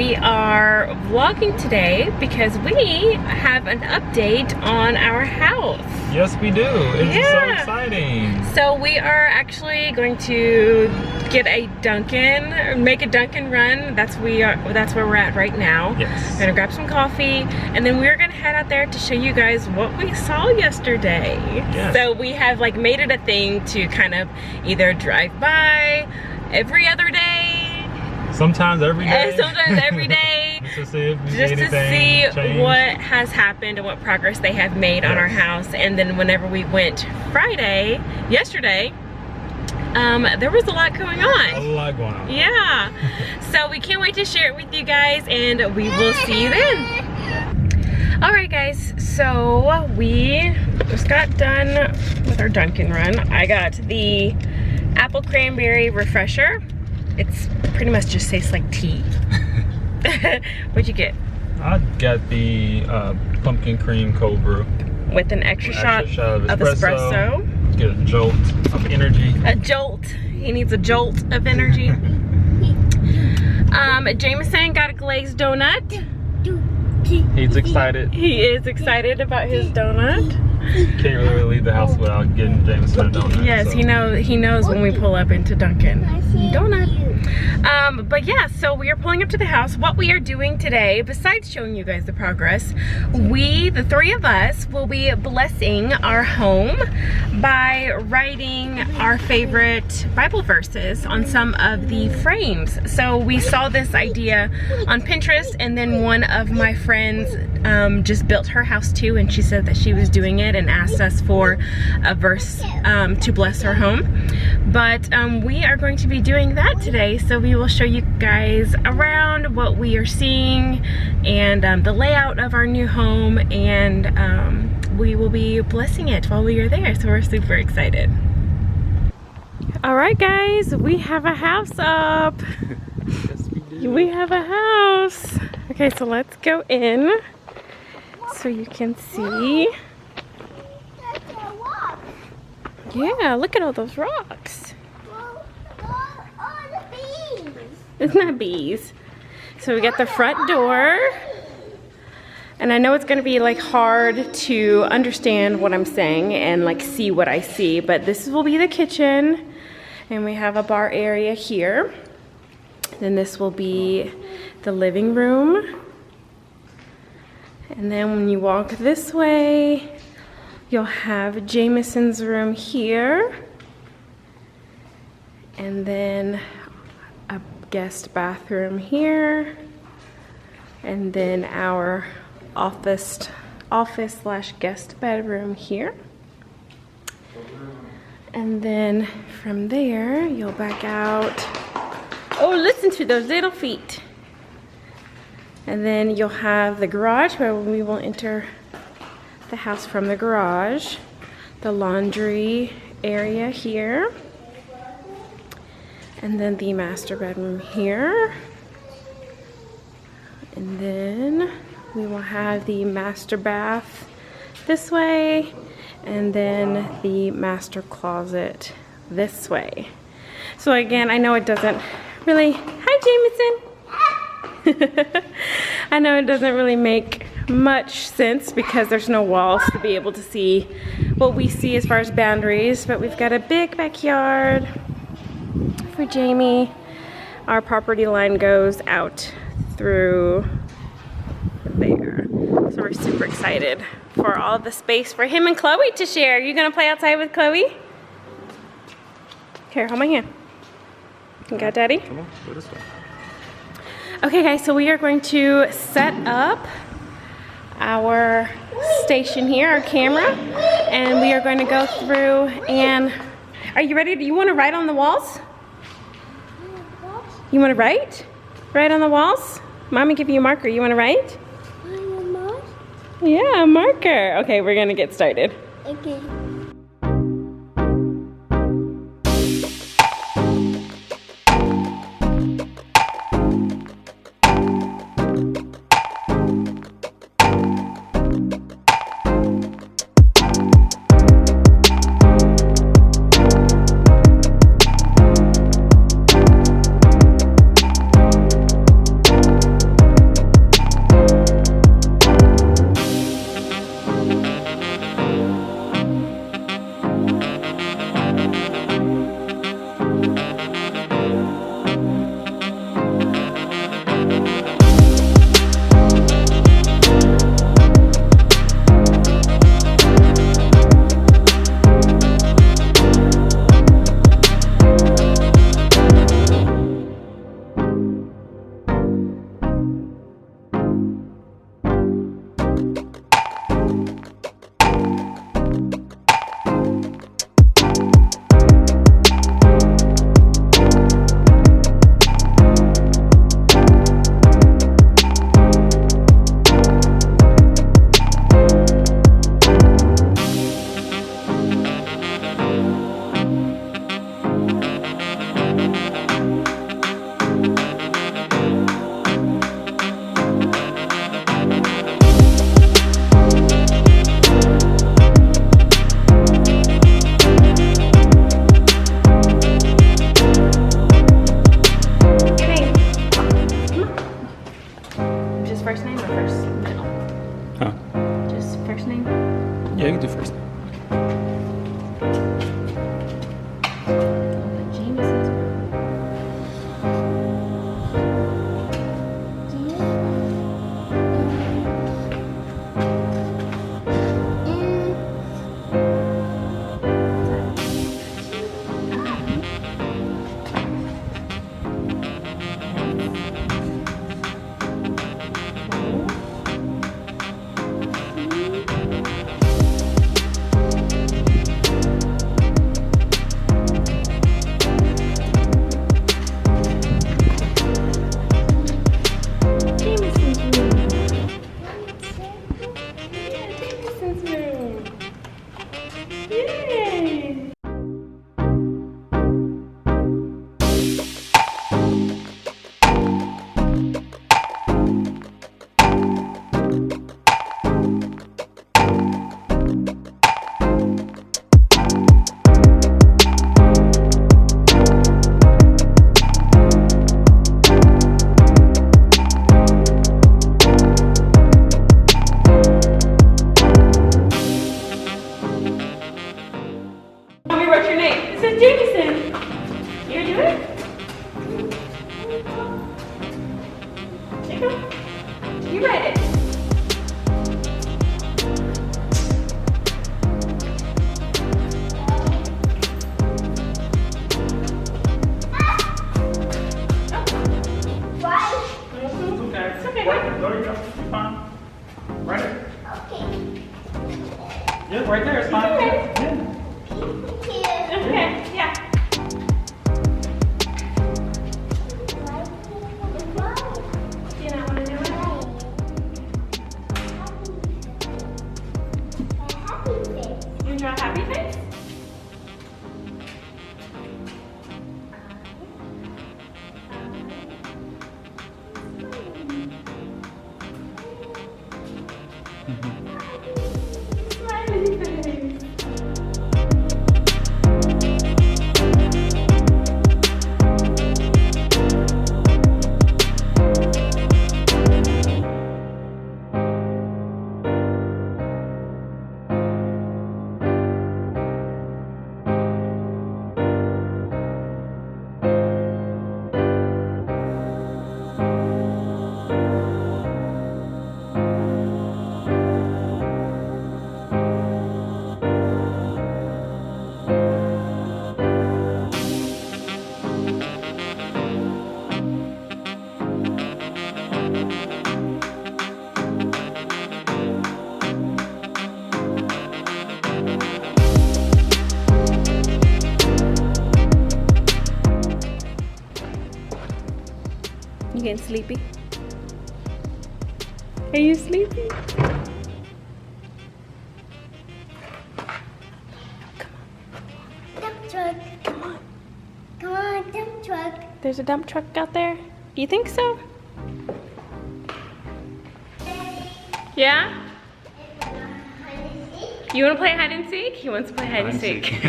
we are vlogging today because we have an update on our house. Yes, we do. It's so exciting. So we are actually going to get a make a Dunkin' run. That's where we're at right now. Yes. We're gonna grab some coffee, and then we're gonna head out there to show you guys what we saw yesterday. Yes. So we have like made it a thing to kind of either drive by every other day. Sometimes every day. And sometimes every day. Just to see what has happened and what progress they have made on our house. And then whenever we went yesterday, there was a lot going on. A lot going on. Yeah. So we can't wait to share it with you guys, and we will see you then. Alright guys, so we just got done with our Dunkin' run. I got the apple cranberry refresher. It's pretty much just tastes like tea. What'd you get? I got the pumpkin cream cold brew. With an extra shot of espresso. Get a jolt of energy. A jolt. He needs a jolt of energy. Jameson got a glazed donut. He's excited. He is excited about his donut. Can't really leave the house without getting Jameson a donut. Yes, so. He knows when we pull up into Dunkin'. Donut. But yeah, so we are pulling up to the house. What we are doing today, besides showing you guys the progress, the three of us, will be blessing our home by writing our favorite Bible verses on some of the frames. So we saw this idea on Pinterest, and then one of my friends just built her house too, and she said that she was doing it and asked us for a verse to bless her home. But we are going to be doing that today, so we will show you guys around what we are seeing and the layout of our new home, and we will be blessing it while we are there, so we're super excited. Alright guys, we have a house up. Yes, we do. We have a house. Okay, so let's go in so you can see. Yeah, look at all those rocks. It's not bees. So we got the front door. And I know it's gonna be like hard to understand what I'm saying and like see what I see, but this will be the kitchen. And we have a bar area here. Then this will be the living room. And then when you walk this way, you'll have Jameson's room here. And then a guest bathroom here. And then our office slash guest bedroom here. And then from there, you'll back out. Oh, listen to those little feet. And then you'll have the garage where we will enter the house from the garage. The laundry area here. And then the master bedroom here. And then we will have the master bath this way. And then the master closet this way. So again, I know it doesn't really, hi Jameson. I know it doesn't really make much sense because there's no walls to be able to see what we see as far as boundaries, but we've got a big backyard for Jamie. Our property line goes out through there. So we're super excited for all the space for him and Chloe to share. You gonna play outside with Chloe? Here, hold my hand. You got Daddy? Come on, go this way. Okay guys, so we are going to set up our station here, our camera, and we are going to go through and, are you ready? Do you want to write on the walls? You want to write? Write on the walls? Mommy give you a marker. You want to write? Yeah, a marker. Okay, we're gonna get started. Okay. you can do first. You read it. It's okay. There you go. You're fine. Right there. Okay. Yeah, right there. It's fine. Yeah. Okay, yeah. Do you not want to do it? You draw a happy face? Smiley face. You getting sleepy? Are you sleepy? Dump truck. Come on. Come on, dump truck. There's a dump truck out there. You think so? Yeah? You want to play hide and seek? He wants to play hide and seek.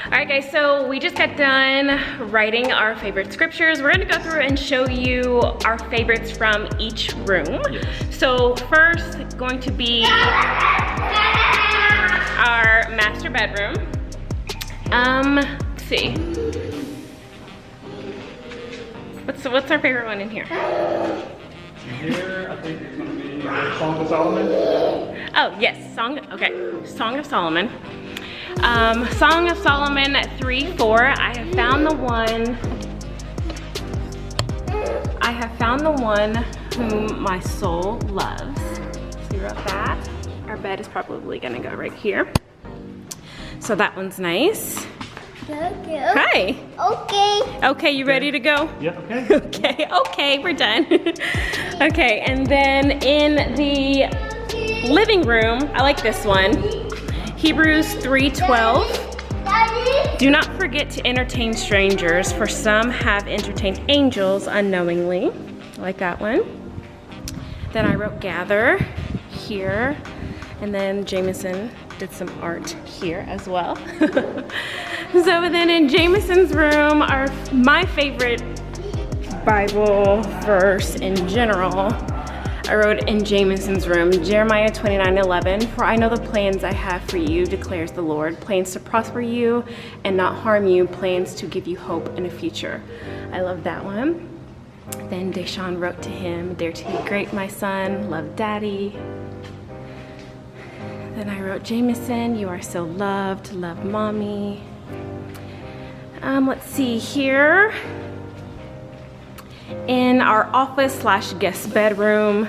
All right, guys, so we just got done writing our favorite scriptures. We're gonna go through and show you our favorites from each room. Yes. So first, going to be our master bedroom. Let's see. What's our favorite one in here? Here, I think it's going to be Song of Solomon. Oh, yes, Song of Solomon. Song of Solomon 3:4. I have found the one whom my soul loves. So we wrote that. Our bed is probably gonna go right here. So that one's nice. Okay. Hi. Okay. Okay, you ready to go? Yeah, okay. Okay, we're done. Okay, and then in the living room, I like this one. Hebrews 3:12. Daddy. Do not forget to entertain strangers, for some have entertained angels unknowingly. I like that one. Then I wrote gather here, and then Jameson did some art here as well. So then in Jameson's room are my favorite Bible verse in general. I wrote in Jameson's room, Jeremiah 29:11, for I know the plans I have for you, declares the Lord, plans to prosper you and not harm you, plans to give you hope and a future. I love that one. Then Deshaun wrote to him, dare to be great, my son, love daddy. Then I wrote, Jameson, you are so loved, love mommy. Let's see here. In our office/guest bedroom,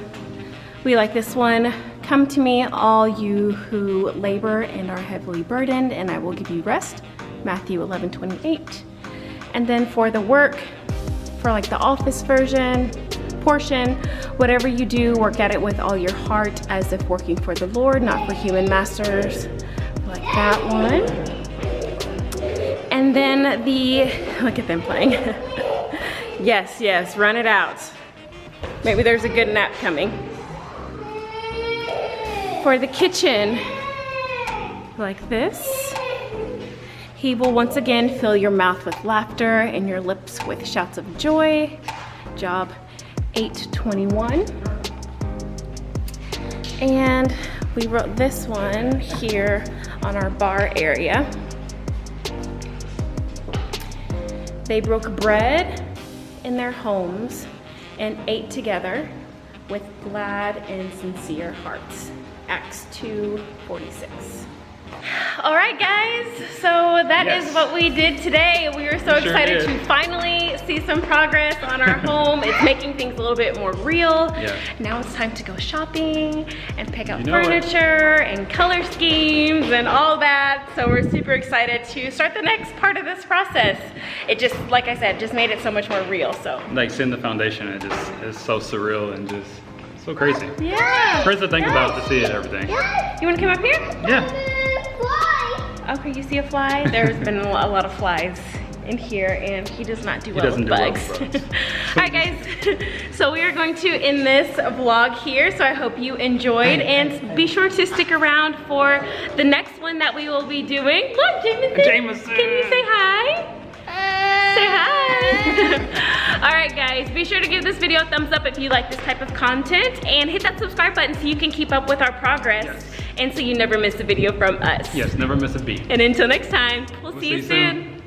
we like this one. Come to me, all you who labor and are heavily burdened, and I will give you rest. Matthew 11:28. And then for the work, for like the office portion, whatever you do, work at it with all your heart as if working for the Lord, not for human masters. Like that one. And then look at them playing. Yes, run it out. Maybe there's a good nap coming. For the kitchen, like this. He will once again fill your mouth with laughter and your lips with shouts of joy. Job 8:21. And we wrote this one here on our bar area. They broke bread in their homes and ate together with glad and sincere hearts. Acts 2:46. All right, guys, so that is what we did today. We were so excited to finally see some progress on our home. It's making things a little bit more real. Yeah. Now it's time to go shopping and pick out furniture and color schemes and all that. So we're super excited to start the next part of this process. It just, like I said, just made it so much more real. So like seeing the foundation, it just is so surreal and just so crazy. yeah. Crazy to think about, to see it, everything. You want to come up here? Yeah. Okay, you see a fly? There's been a lot of flies in here, and he does not do well with bugs. All right, guys, so we are going to end this vlog here, so I hope you enjoyed, and be sure to stick around for the next one that we will be doing. Look, Jameson! Can you say hi? Say hi! All right, guys, be sure to give this video a thumbs up if you like this type of content, and hit that subscribe button so you can keep up with our progress. Yes. And so you never miss a video from us. Yes, never miss a beat. And until next time, we'll see you soon.